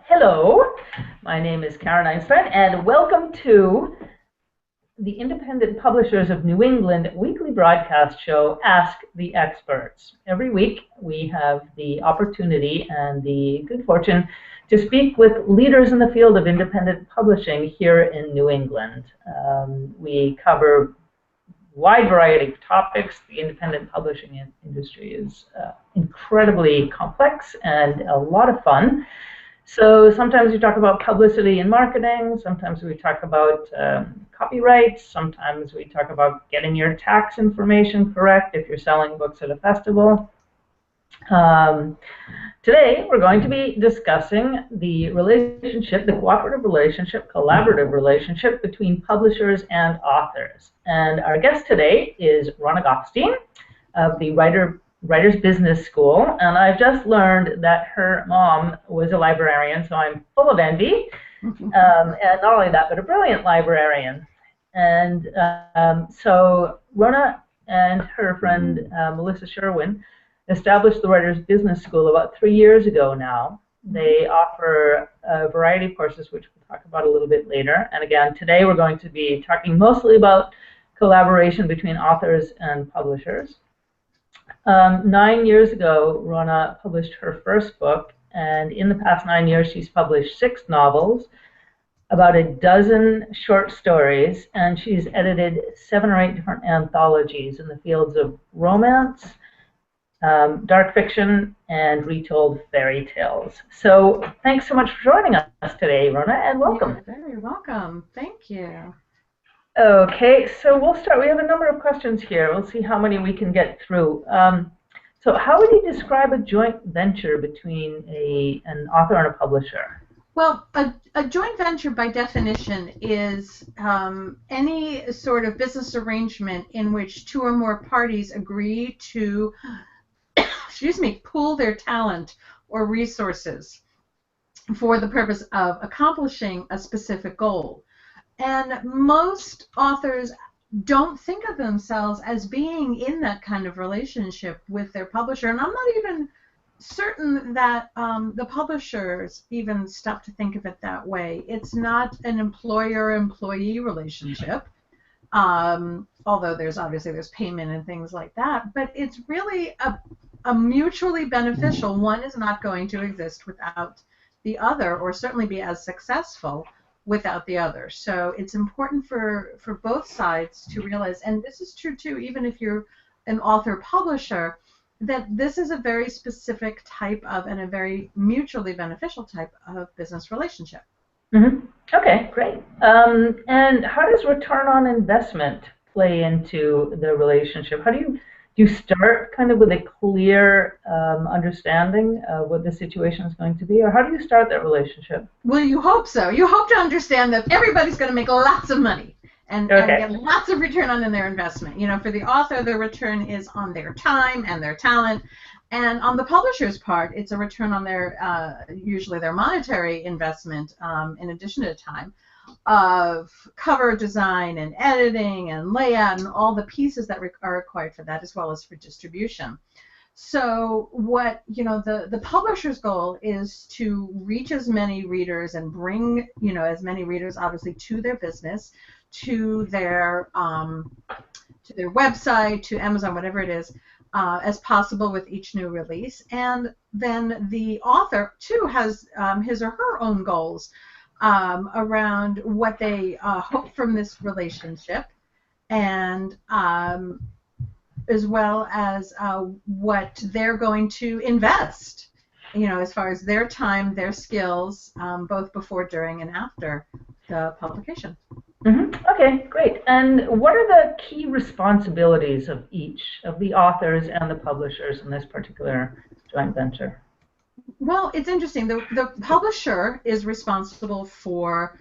Hello, my name is Karen Einstein, and welcome to the Independent Publishers of New England weekly broadcast show, Ask the Experts. Every week, we have the opportunity and the good fortune to speak with leaders in the field of independent publishing here in New England. We cover a wide variety of topics. The independent publishing industry is incredibly complex and a lot of fun. So sometimes we talk about publicity and marketing, sometimes we talk about copyright, sometimes we talk about getting your tax information correct if you're selling books at a festival. Today we're going to be discussing the relationship, the cooperative relationship, collaborative relationship between publishers and authors. And our guest today is Rona Gofstein of the Writers Business School, and I've just learned that her mom was a librarian, so I'm full of envy. And not only that, but a brilliant librarian. And so Rona and her friend Melissa Sherwin established the Writers Business School about 3 years ago now. They offer a variety of courses, which we'll talk about a little bit later. And again, today we're going to be talking mostly about collaboration between authors and publishers. 9 years ago, Rona published her first book, and in the past 9 years, she's published 6 novels, about a dozen short stories, and she's edited 7 or 8 different anthologies in the fields of romance, dark fiction, and retold fairy tales. So thanks so much for joining us today, Rona, and welcome. You're very welcome. Thank you. Okay, so we'll start. We have a number of questions here. We'll see how many we can get through. So how would you describe a joint venture between an author and a publisher? Well, a joint venture by definition is any sort of business arrangement in which 2 or more parties agree to, pool their talent or resources for the purpose of accomplishing a specific goal. And most authors don't think of themselves as being in that kind of relationship with their publisher. And I'm not even certain that the publishers even stop to think of it that way. It's not an employer-employee relationship, although there's payment and things like that. But it's really a mutually beneficial. One is not going to exist without the other, or certainly be as successful without the other. So it's important for both sides to realize, and this is true too, even if you're an author-publisher, that this is a very specific type of, and a very mutually beneficial type of business relationship. Mm-hmm. Okay, great. And how does return on investment play into the relationship? How do you start kind of with a clear understanding of what the situation is going to be, or how do you start that relationship? Well, you hope so. You hope to understand that everybody's going to make lots of money and get lots of return on their investment. You know, for the author, the return is on their time and their talent, and on the publisher's part, it's a return on their usually their monetary investment in addition to time, of cover design and editing and layout and all the pieces that are required for that, as well as for distribution. So what, the publisher's goal is to reach as many readers and bring, as many readers obviously to their business, to their website, to Amazon, whatever it is, as possible with each new release. And then the author too has his or her own goals around what they hope from this relationship, and as well as what they're going to invest, as far as their time, their skills, both before, during, and after the publication. Mm-hmm. Okay, great. And what are the key responsibilities of each of the authors and the publishers in this particular joint venture? Well, it's interesting. The publisher is responsible for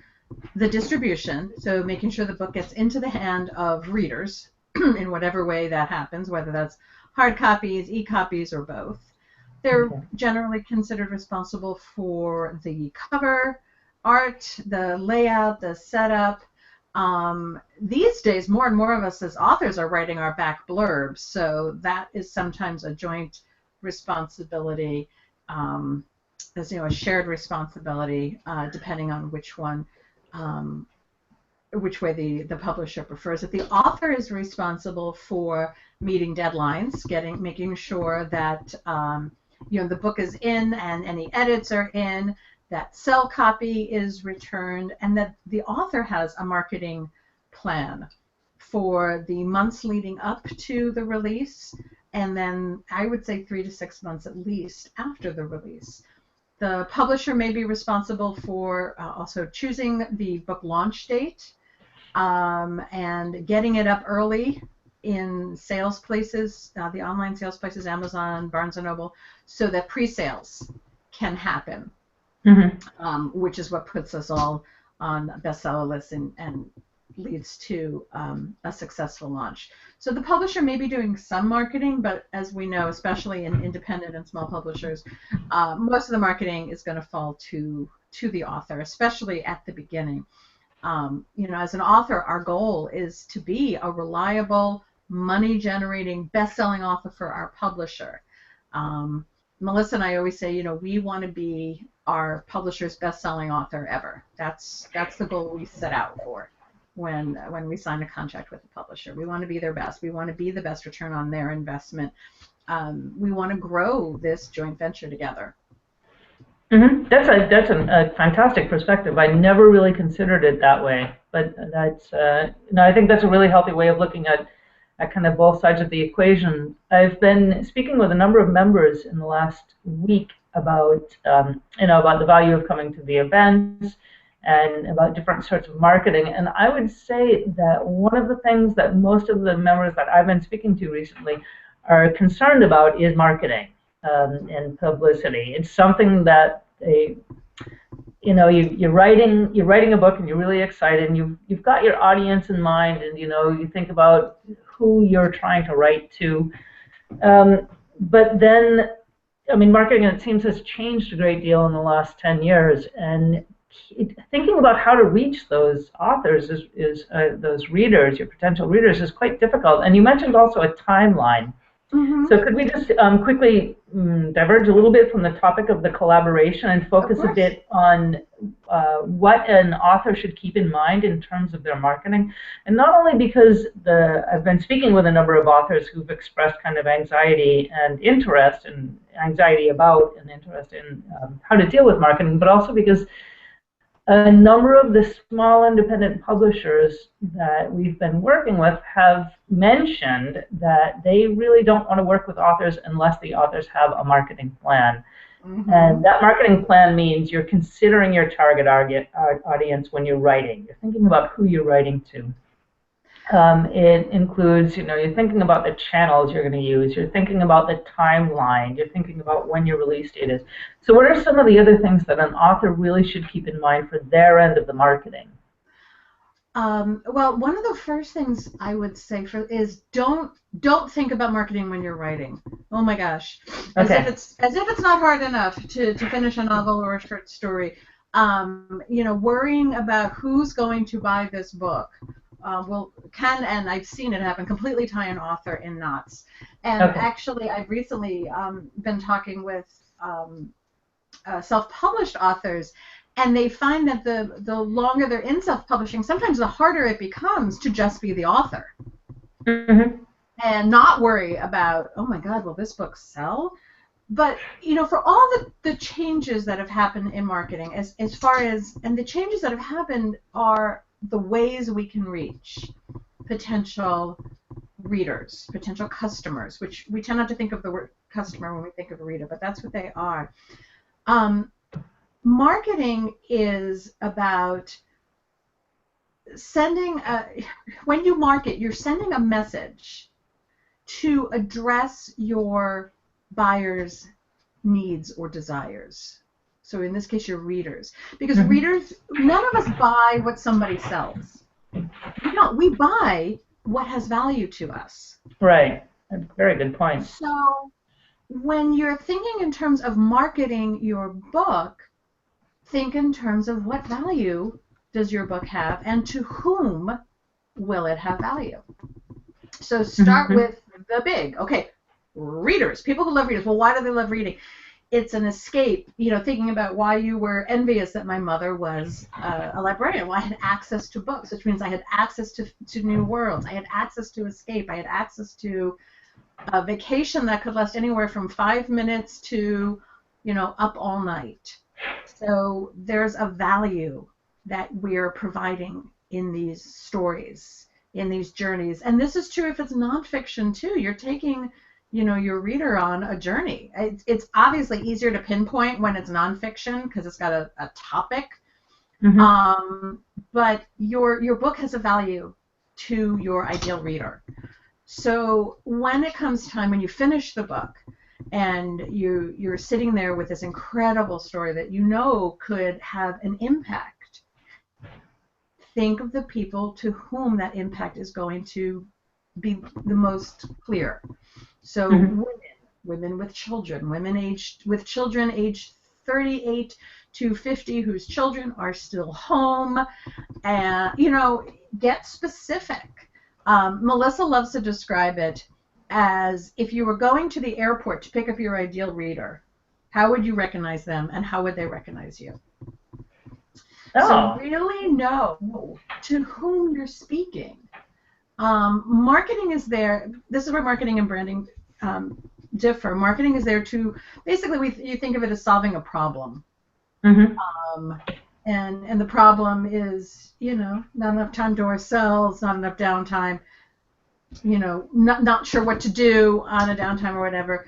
the distribution, so making sure the book gets into the hand of readers in whatever way that happens, whether that's hard copies, e-copies, or both. They're generally considered responsible for the cover, art, the layout, the setup. These days, more and more of us as authors are writing our back blurbs, so that is sometimes a joint responsibility as a shared responsibility, depending on which one, which way the publisher prefers it. The author is responsible for meeting deadlines, making sure that the book is in and any edits are in, that sell copy is returned, and that the author has a marketing plan for the months leading up to the release, and then I would say 3 to 6 months at least after the release. The publisher may be responsible for also choosing the book launch date and getting it up early in sales places, the online sales places, Amazon, Barnes & Noble, so that pre-sales can happen, which is what puts us all on bestseller lists and leads to a successful launch. So the publisher may be doing some marketing, but as we know, especially in independent and small publishers, most of the marketing is going to fall to the author, especially at the beginning. As an author, our goal is to be a reliable, money-generating, best-selling author for our publisher. Melissa and I always say, we want to be our publisher's best-selling author ever. That's the goal we set out for when we sign a contract with a publisher. We want to be their best. We want to be the best return on their investment. We want to grow this joint venture together. That's a fantastic perspective. I never really considered it that way, but that's I think that's a really healthy way of looking at kind of both sides of the equation. I've been speaking with a number of members in the last week about about the value of coming to the events and about different sorts of marketing. And I would say that one of the things that most of the members that I've been speaking to recently are concerned about is marketing and publicity. It's something that you're writing a book and you're really excited and you've got your audience in mind, and you think about who you're trying to write to. But then, marketing, it seems, has changed a great deal in the last 10 years, and thinking about how to reach those authors is those readers, your potential readers, is quite difficult. And you mentioned also a timeline. So could we just quickly diverge a little bit from the topic of the collaboration and focus a bit on what an author should keep in mind in terms of their marketing? And not only because I've been speaking with a number of authors who've expressed kind of anxiety and interest, and anxiety about and interest in how to deal with marketing, but also because a number of the small independent publishers that we've been working with have mentioned that they really don't want to work with authors unless the authors have a marketing plan. And that marketing plan means you're considering your target audience when you're writing. You're thinking about who you're writing to. It includes, you're thinking about the channels you're going to use. You're thinking about the timeline. You're thinking about when your release date is. So what are some of the other things that an author really should keep in mind for their end of the marketing? Well, one of the first things I would say is don't think about marketing when you're writing. Oh my gosh, as if it's not hard enough to finish a novel or a short story. Worrying about who's going to buy this book. And I've seen it happen, completely tie an author in knots. And actually, I've recently been talking with self-published authors, and they find that the longer they're in self-publishing, sometimes the harder it becomes to just be the author. And not worry about, oh my God, will this book sell? But, for all the changes that have happened in marketing, as far as, and the changes that have happened are the ways we can reach potential readers, potential customers, which we tend not to think of the word customer when we think of a reader, but that's what they are. Marketing is about when you market, you're sending a message to address your buyer's needs or desires. So in this case, your readers. Because readers, none of us buy what somebody sells. We buy what has value to us. Right. That's a very good point. So when you're thinking in terms of marketing your book, think in terms of what value does your book have and to whom will it have value. So start with the big. Okay, readers, people who love readers. Well, why do they love reading? it's an escape, thinking about why you were envious that my mother was a librarian. Well, I had access to books, which means I had access to new worlds. I had access to escape. I had access to a vacation that could last anywhere from 5 minutes to, up all night. So there's a value that we're providing in these stories, in these journeys. And this is true if it's nonfiction too. You're taking your reader on a journey. It's obviously easier to pinpoint when it's nonfiction because it's got a topic. Mm-hmm. But your book has a value to your ideal reader. So when it comes time, when you finish the book and you're sitting there with this incredible story that could have an impact, think of the people to whom that impact is going to be the most clear. So mm-hmm. women with children, with children aged 38 to 50 whose children are still home, and get specific. Melissa loves to describe it as if you were going to the airport to pick up your ideal reader, how would you recognize them and how would they recognize you? Oh. So really know to whom you're speaking. Marketing is there. This is where marketing and branding differ. Marketing is there to basically you think of it as solving a problem. Mm-hmm. And the problem is not enough time to ourselves, not enough downtime. Not sure what to do on a downtime or whatever.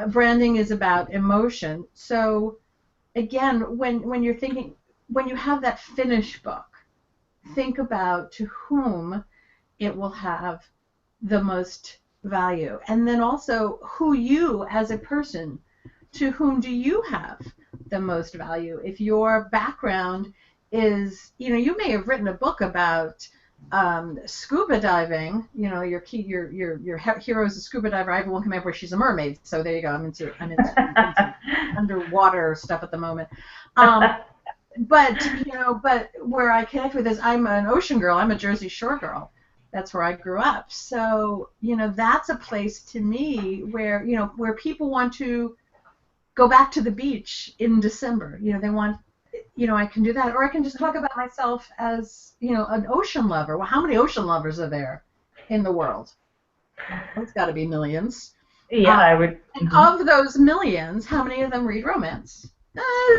Branding is about emotion. So again, when you're thinking, when you have that finished book, think about to whom it will have the most value. And then also who you as a person, to whom do you have the most value? If your background is, you may have written a book about scuba diving, your hero's a scuba diver. I have one coming up where she's a mermaid. So there you go. I'm into underwater stuff at the moment. But where I connect with is I'm an ocean girl. I'm a Jersey Shore girl. That's where I grew up. So, that's a place to me where people want to go back to the beach in December. They want, I can do that. Or I can just talk about myself as, an ocean lover. Well, how many ocean lovers are there in the world? There's got to be millions. Yeah, I would. And of those millions, how many of them read romance?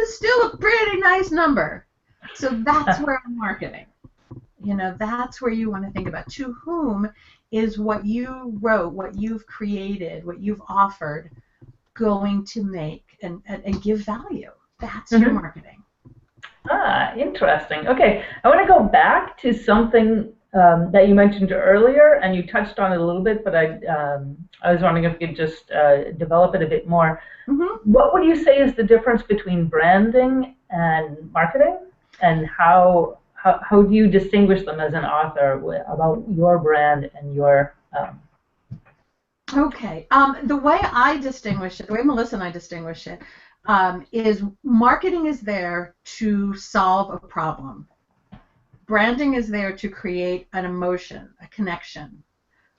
Still a pretty nice number. So that's where I'm marketing. That's where you want to think about to whom is what you wrote, what you've created, what you've offered going to make and give value. That's mm-hmm. your marketing. Interesting. Okay, I want to go back to something that you mentioned earlier, and you touched on it a little bit, but I was wondering if you could just develop it a bit more. Mm-hmm. What would you say is the difference between branding and marketing, and how do you distinguish them as an author about your brand and your... Okay. The way I distinguish it, the way Melissa and I distinguish it, is marketing is there to solve a problem. Branding is there to create an emotion, a connection.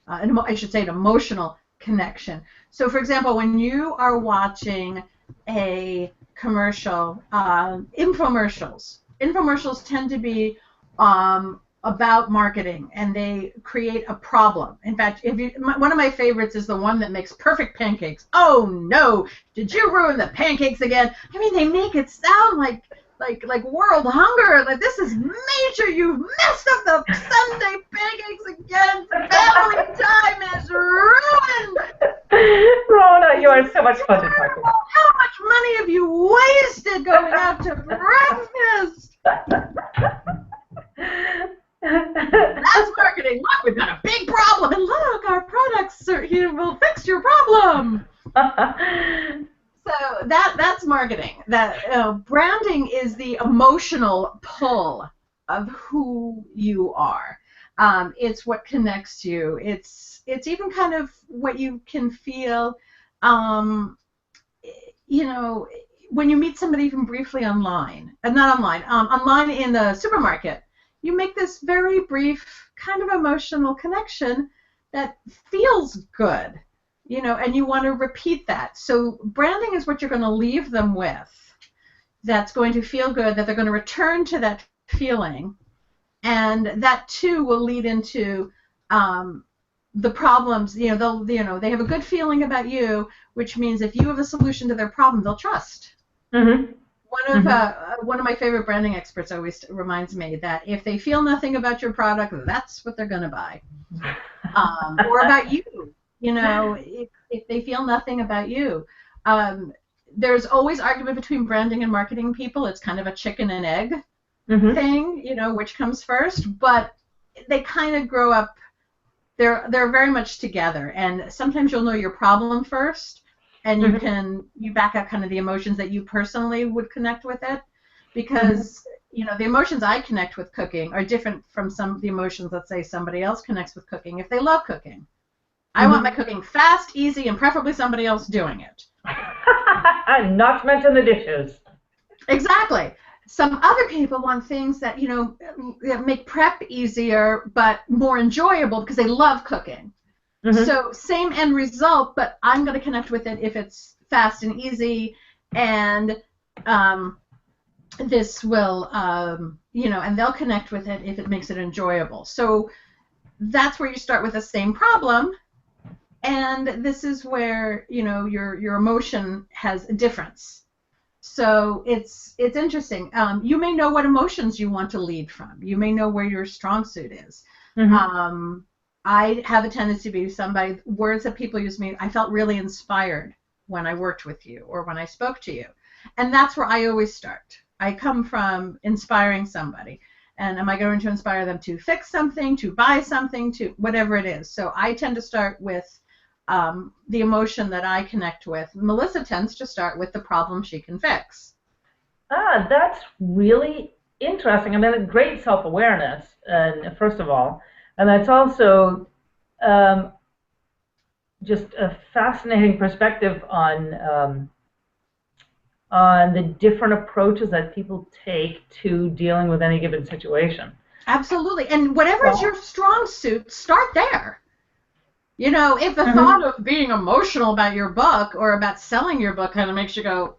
I should say an emotional connection. So, for example, when you are watching a commercial, infomercials tend to be about marketing, and they create a problem. In fact, one of my favorites is the one that makes perfect pancakes. Oh no, did you ruin the pancakes again? I mean, they make it sound like world hunger. Like, this is major. You've messed up the Sunday pancakes again. Family time is ruined. Rona, you are so much fun to talk about. How much money have you wasted going out to breakfast? That's marketing. Look, we've got a big problem, and look, our products will fix your problem. So that's marketing. That branding is the emotional pull of who you are. It's what connects you. It's even kind of what you can feel. When you meet somebody even briefly online, online in the supermarket, you make this very brief kind of emotional connection that feels good. and you want to repeat that. So branding is what you're going to leave them with. That's going to feel good, that they're going to return to that feeling, and that too will lead into the problems. They have a good feeling about you, which means if you have a solution to their problem, they'll trust. Mm-hmm. One of my favorite branding experts always reminds me that if they feel nothing about your product, that's what they're going to buy, or about you. If they feel nothing about you. There's always argument between branding and marketing people. It's kind of a chicken and egg thing, which comes first. But they kind of grow up. They're very much together. And sometimes you'll know your problem first, and you back up kind of the emotions that you personally would connect with it, because the emotions I connect with cooking are different from some of the emotions, let's say, somebody else connects with cooking if they love cooking. I want my cooking fast, easy, and preferably somebody else doing it. And not to mention the dishes. Exactly. Some other people want things that, make prep easier but more enjoyable because they love cooking. So same end result, but I'm going to connect with it if it's fast and easy, and this will, and they'll connect with it if it makes it enjoyable. So that's where you start with the same problem. And this is where your emotion has a difference. So it's interesting. You may know what emotions you want to lead from. You may know where your strong suit is. I have a tendency to be somebody. Words that people use me. I felt really inspired when I worked with you or when I spoke to you, and that's where I always start. I come from inspiring somebody. And am I going to inspire them to fix something, to buy something, to whatever it is? So I tend to start with the emotion that I connect with. Melissa tends to start with the problem she can fix. That's really interesting. I mean, great self-awareness, first of all. And that's also just a fascinating perspective on the different approaches that people take to dealing with any given situation. Absolutely. And whatever is your strong suit, start there. If the thought of being emotional about your book or about selling your book kind of makes you go,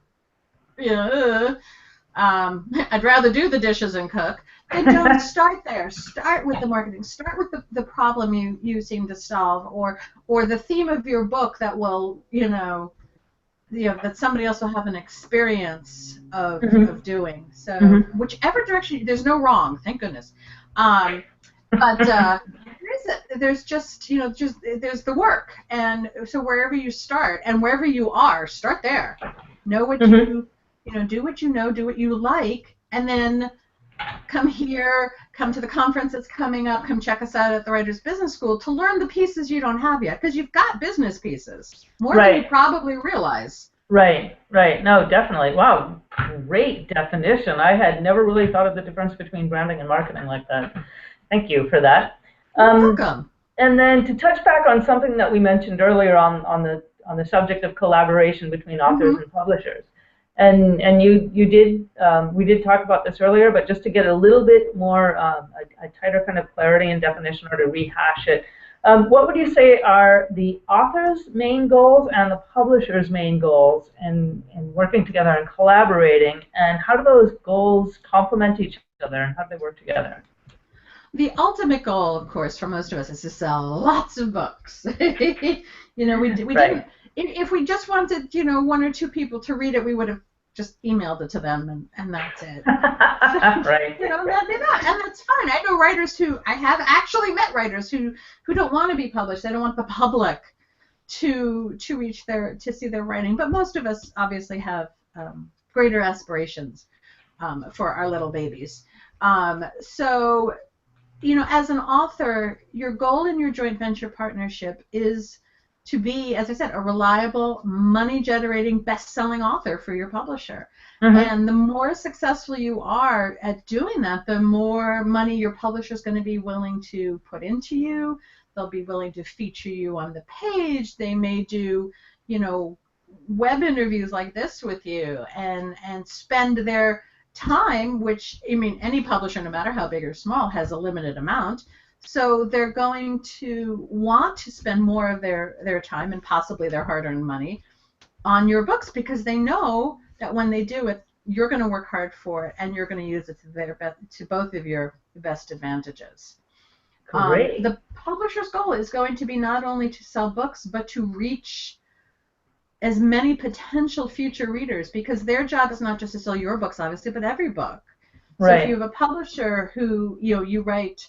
I'd rather do the dishes and cook, then don't start there. Start with the marketing. Start with the problem you seem to solve, or the theme of your book that will, that somebody else will have an experience of doing. So whichever direction, there's no wrong, thank goodness. But there's just there's the work, and so wherever you start and wherever you are, start there. Know what you do what you know, do what you like, and then come here, come to the conference that's coming up, come check us out at the Writers Business School to learn the pieces you don't have yet, because you've got business pieces more than you probably realize. Right. No, definitely. Wow, great definition. I had never really thought of the difference between branding and marketing like that. Thank you for that. You're welcome. And then to touch back on something that we mentioned earlier on the subject of collaboration between authors and publishers, and we did talk about this earlier, but just to get a little bit more a tighter kind of clarity and definition, or to rehash it, what would you say are the author's main goals and the publisher's main goals in working together and collaborating, and how do those goals complement each other, and how do they work together? The ultimate goal, of course, for most of us is to sell lots of books. We didn't. If we just wanted, one or two people to read it, we would have just emailed it to them, and that's it. Right. And that's fine. I know writers I have actually met writers who don't want to be published. They don't want the public to see their writing. But most of us obviously have greater aspirations for our little babies. So. As an author, your goal in your joint venture partnership is to be, as I said, a reliable, money-generating, best-selling author for your publisher. And the more successful you are at doing that, the more money your publisher is going to be willing to put into you. They'll be willing to feature you on the page. They may do, web interviews like this with you, and spend their time, which, any publisher, no matter how big or small, has a limited amount. So they're going to want to spend more of their time and possibly their hard-earned money on your books because they know that when they do it, you're going to work hard for it and you're going to use it to both of your best advantages. Great. The publisher's goal is going to be not only to sell books, but to reach as many potential future readers, because their job is not just to sell your books, obviously, but every book. So Right. if you have a publisher who, you write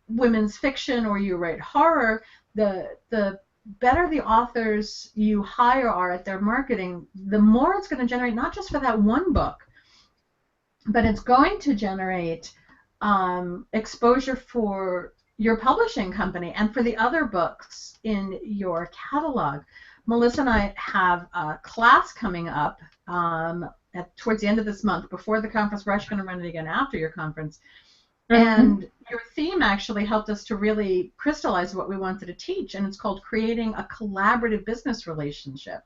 women's fiction or you write horror, the better the authors you hire are at their marketing, the more it's going to generate, not just for that one book, but it's going to generate exposure for your publishing company and for the other books in your catalog. Melissa and I have a class coming up towards the end of this month, before the conference. We're actually going to run it again after your conference. And your theme actually helped us to really crystallize what we wanted to teach, and it's called Creating a Collaborative Business Relationship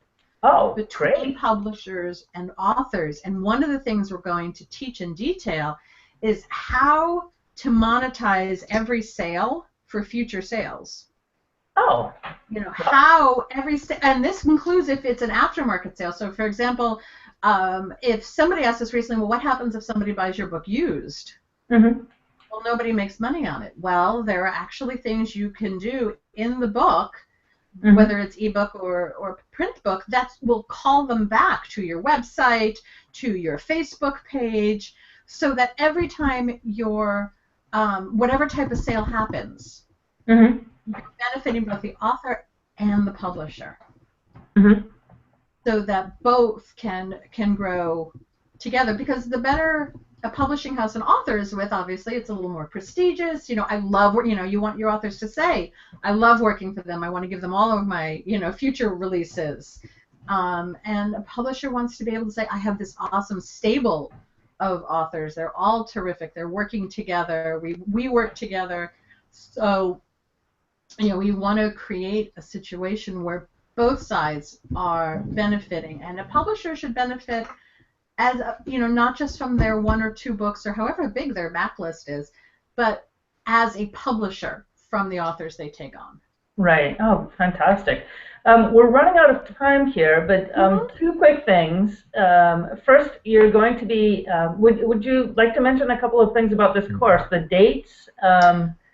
between publishers and authors. And one of the things we're going to teach in detail is how to monetize every sale for future sales. How and this includes if it's an aftermarket sale. So, for example, if somebody asked us recently, well, what happens if somebody buys your book used? Well, nobody makes money on it. Well, there are actually things you can do in the book, whether it's ebook or print book, that will call them back to your website, to your Facebook page, so that every time your whatever type of sale happens, you're benefiting both the author and the publisher, so that both can grow together. Because the better a publishing house and author is with, obviously, it's a little more prestigious. I love, you want your authors to say, I love working for them. I want to give them all of my, future releases. And a publisher wants to be able to say, I have this awesome stable of authors. They're all terrific. They're working together. We work together. So, we want to create a situation where both sides are benefiting, and a publisher should benefit as not just from their 1 or 2 books or however big their backlist is, but as a publisher from the authors they take on. Right. Oh, fantastic. We're running out of time here, but 2 quick things. First, you're going to be, would you like to mention a couple of things about this course, the dates?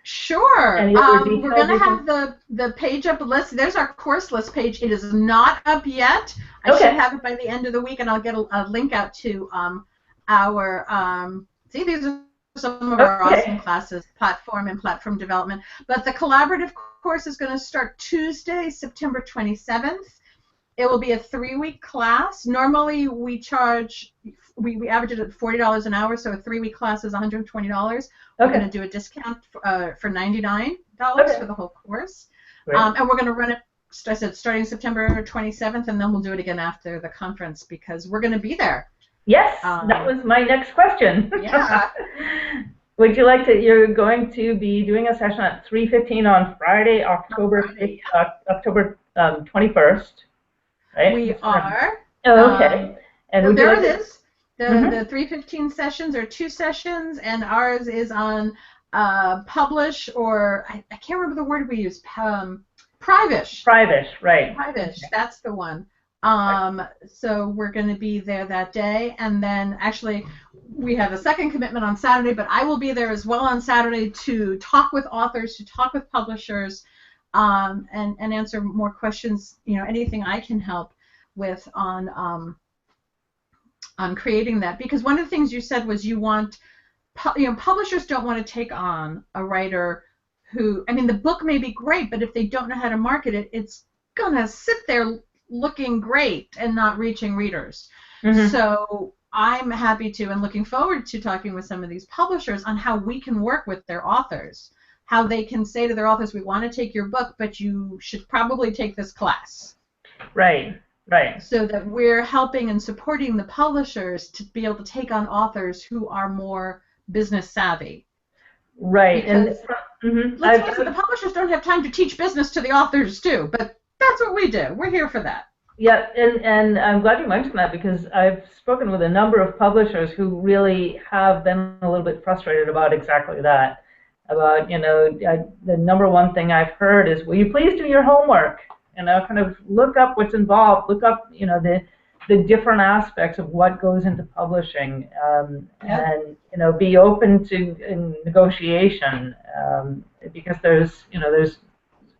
Sure. We're going to have the page up list. There's our course list page. It is not up yet. I should have it by the end of the week, and I'll get a link out to our, see, these are some of our awesome classes, platform and platform development. But the collaborative course is going to start Tuesday, September 27th. It will be a 3-week class. Normally, we charge, we average it at $40 an hour, so a 3-week class is $120. We're going to do a discount for $99 for the whole course. And we're going to run it, I said, starting September 27th, and then we'll do it again after the conference because we're going to be there. Yes, that was my next question. Yeah. Would you like to, you're going to be doing a session at 3:15 on Friday, October 21st, right? We are. Okay. And there it is. The 3:15 sessions are 2 sessions, and ours is on publish, or I can't remember the word we use, Privish. Privish, right. Privish, that's the one. So we're going to be there that day, and then actually we have a second commitment on Saturday, but I will be there as well on Saturday to talk with authors, to talk with publishers, and answer more questions, anything I can help with on creating that. Because one of the things you said was you want, publishers don't want to take on a writer who, the book may be great, but if they don't know how to market it, it's going to sit there looking great and not reaching readers. So I'm happy to and looking forward to talking with some of these publishers on how we can work with their authors, how they can say to their authors, we want to take your book, but you should probably take this class. Right. So that we're helping and supporting the publishers to be able to take on authors who are more business savvy. Right. Because, let's face it, the publishers don't have time to teach business to the authors too, but that's what we do. We're here for that. Yeah, and I'm glad you mentioned that because I've spoken with a number of publishers who really have been a little bit frustrated about exactly that. about, the number one thing I've heard is, will you please do your homework? Kind of look up what's involved, look up, the different aspects of what goes into publishing, and be open to negotiation, because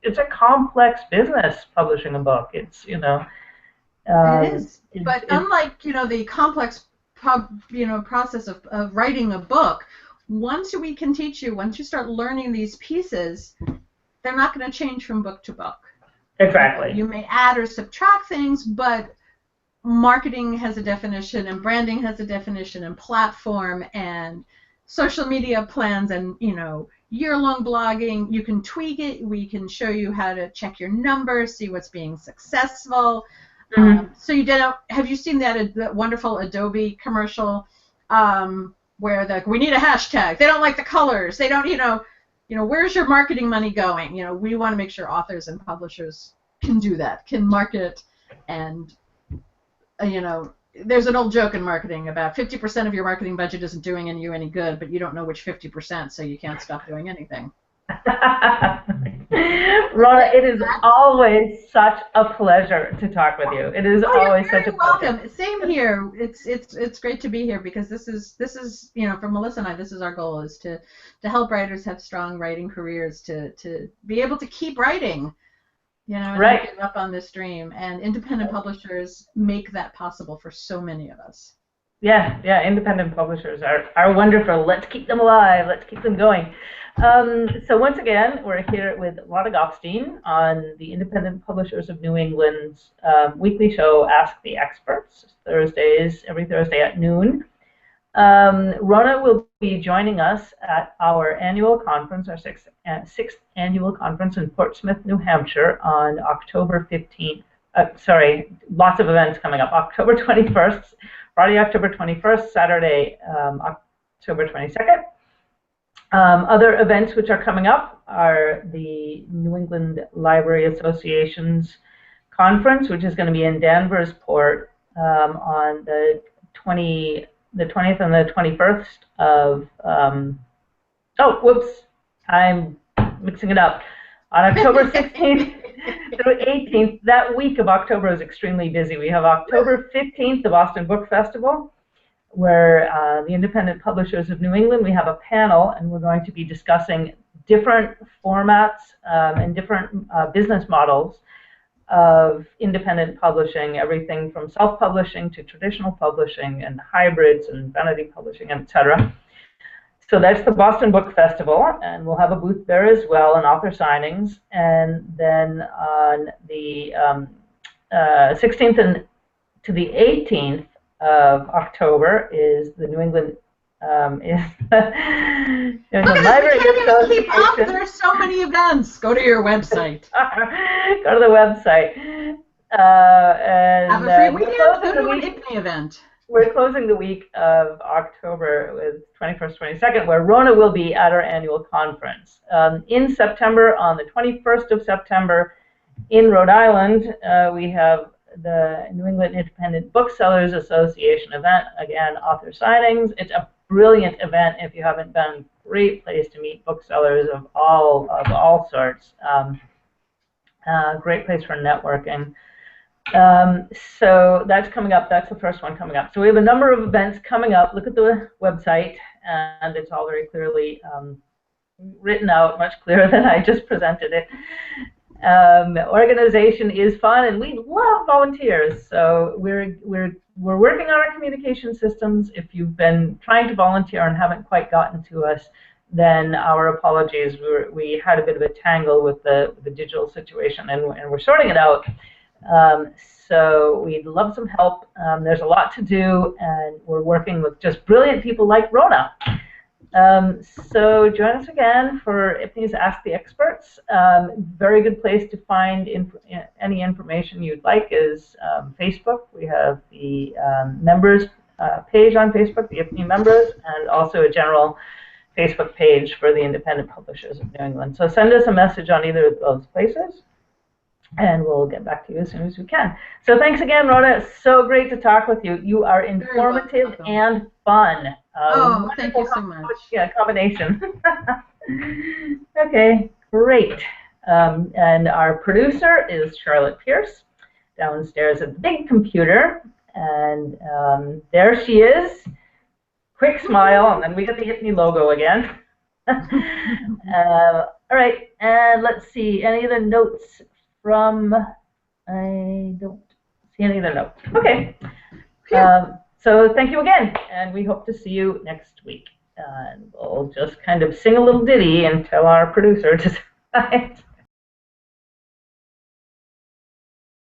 it's a complex business publishing a book. It is, but unlike the complex process of writing a book, once we can teach you, once you start learning these pieces, they're not going to change from book to book. Exactly. You may add or subtract things, but marketing has a definition, and branding has a definition, and platform, and social media plans, and year-long blogging. You can tweak it. We can show you how to check your numbers, see what's being successful. So have you seen that wonderful Adobe commercial where we need a hashtag? They don't like the colors. They don't, where's your marketing money going? We want to make sure authors and publishers can do that, can market, and there's an old joke in marketing about 50% of your marketing budget isn't doing you any good, but you don't know which 50%, so you can't stop doing anything. Rona, it is always such a pleasure to talk with you. It is always such a pleasure. Welcome. Same here. It's great to be here, because this is for Melissa and I, this is our goal, is to help writers have strong writing careers, to be able to keep writing, and not give up on this dream. And independent publishers make that possible for so many of us. Yeah, independent publishers are wonderful. Let's keep them alive. Let's keep them going. So once again, we're here with Rona Gofstein on the Independent Publishers of New England's weekly show, Ask the Experts, every Thursday at noon. Rona will be joining us at our annual conference, our sixth annual conference in Portsmouth, New Hampshire on October 15th. Lots of events coming up. October 21st, Friday, October 21st, Saturday, October 22nd. Other events which are coming up are the New England Library Association's conference, which is going to be in Danversport on the 20th and the 21st of, I'm mixing it up. On October 16th through 18th, that week of October is extremely busy. We have October 15th, the Boston Book Festival, where the Independent Publishers of New England, we have a panel, and we're going to be discussing different formats and different business models of independent publishing, everything from self-publishing to traditional publishing and hybrids and vanity publishing, etc. So that's the Boston Book Festival, and we'll have a booth there as well, and author signings. And then on the 16th and to the 18th of October is the New England Library Association. There are so many events. Go to your website. Go to the website. Have a free weekend. Go to an IPNY event. We're closing the week of October with 21st, 22nd, where Rona will be at our annual conference. In September, on the 21st of September, in Rhode Island, we have the New England Independent Booksellers Association event. Again, author signings. It's a brilliant event if you haven't been. Great place to meet booksellers of all sorts. Great place for networking. So that's coming up. That's the first one coming up. So we have a number of events coming up. Look at the website, and it's all very clearly written out, much clearer than I just presented it. Organization is fun, and we love volunteers. So we're working on our communication systems. If you've been trying to volunteer and haven't quite gotten to us, then our apologies. We had a bit of a tangle with the digital situation, and we're sorting it out. So we'd love some help. There's a lot to do, and we're working with just brilliant people like Rona. So join us again for IPNY's Ask the Experts. Very good place to find any information you'd like is Facebook. We have the members page on Facebook, the IPNY members, and also a general Facebook page for the Independent Publishers of New England. So send us a message on either of those places, and we'll get back to you as soon as we can. So thanks again, Rona. It's so great to talk with you. You are informative and fun. Thank you so much. Yeah, combination. Okay, great. And our producer is Charlotte Pierce, downstairs at the big computer. And there she is. Quick smile, and then we get the Hit Me logo again. All right, and let's see. Any other notes from? I don't see any other notes. Okay. So thank you again, and we hope to see you next week. And we'll just kind of sing a little ditty and tell our producer to